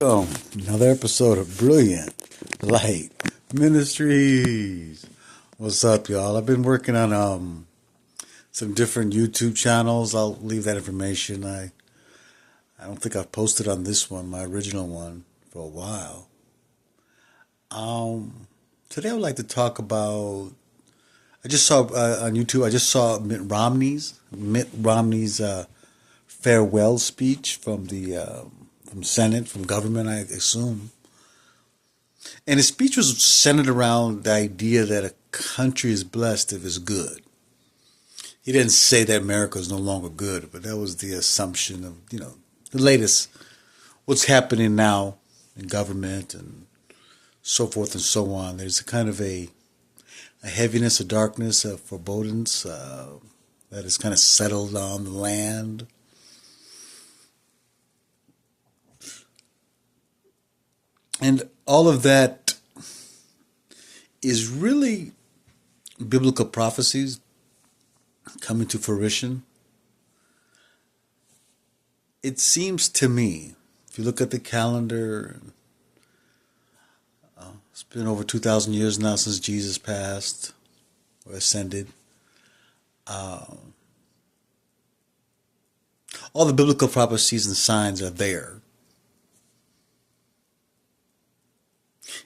Another episode of Brilliant Light Ministries. What's up, y'all? I've been working on some different YouTube channels. I'll leave that information. I don't think I've posted on this one, my original one, for a while. Today I would like to talk about. I just saw on YouTube. I just saw Mitt Romney's farewell speech from the from Senate, from government, I assume. And his speech was centered around the idea that a country is blessed if it's good. He didn't say that America is no longer good, but that was the assumption of, the latest, what's happening now in government and so forth and so on. There's a kind of a heaviness, a darkness, a forebodance that has kind of settled on the land. And all of that is really biblical prophecies coming to fruition. It seems to me, if you look at the calendar, it's been over 2,000 years now since Jesus passed or ascended. All the biblical prophecies and signs are there.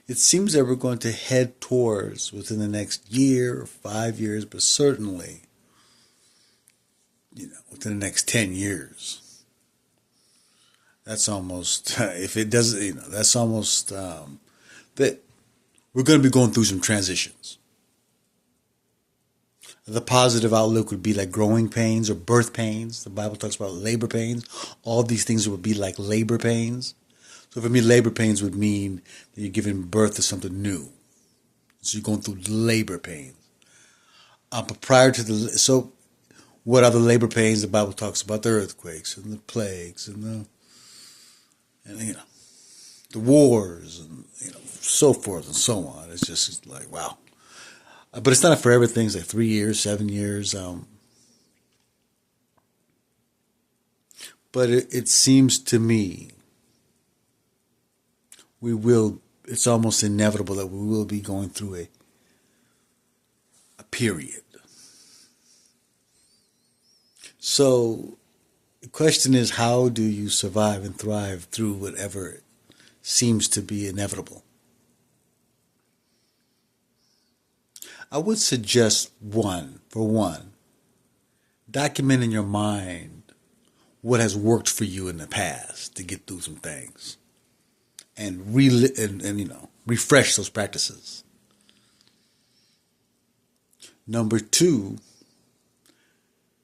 It seems that we're going to head towards, within the next year or 5 years, but certainly, within the next 10 years. That's almost, if it doesn't, that's almost, that we're going to be going through some transitions. The positive outlook would be like growing pains or birth pains. The Bible talks about labor pains. All these things would be like labor pains. So for me, labor pains would mean that you're giving birth to something new. So you're going through labor pains. But prior to so what are the labor pains? The Bible talks about the earthquakes and the plagues and the wars and so forth and so on. It's just like, wow. But it's not a forever thing. It's like 3 years, 7 years. But it seems to me it's almost inevitable that we will be going through a period. So the question is, how do you survive and thrive through whatever seems to be inevitable? I would suggest for one, document in your mind what has worked for you in the past to get through some things. And refresh those practices. Number two,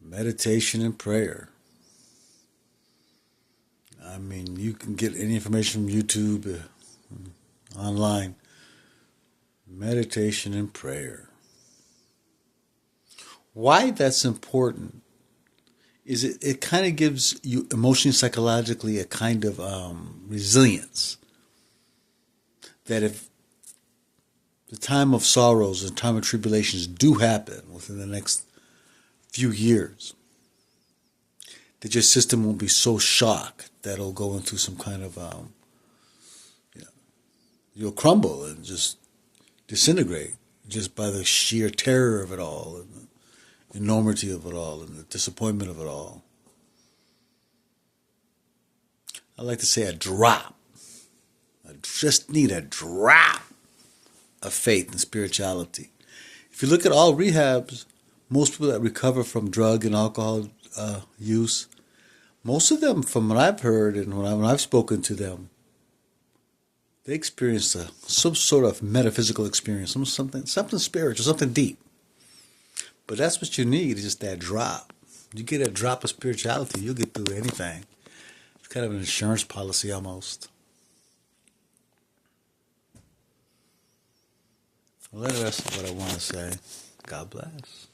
meditation and prayer. I mean, you can get any information from YouTube, online. Meditation and prayer. Why that's important is it kind of gives you emotionally, psychologically a kind of resilience. That if the time of sorrows and time of tribulations do happen within the next few years, that your system won't be so shocked that it'll go into some kind of, you'll crumble and just disintegrate just by the sheer terror of it all and the enormity of it all and the disappointment of it all. I like to say a drop. I just need a drop of faith and spirituality. If you look at all rehabs, most people that recover from drug and alcohol use, most of them, from what I've heard and when I've spoken to them, they experience some sort of metaphysical experience, something spiritual, something deep. But that's what you need, is just that drop. You get a drop of spirituality, you'll get through anything. It's kind of an insurance policy almost. Well, that's what I want to say. God bless.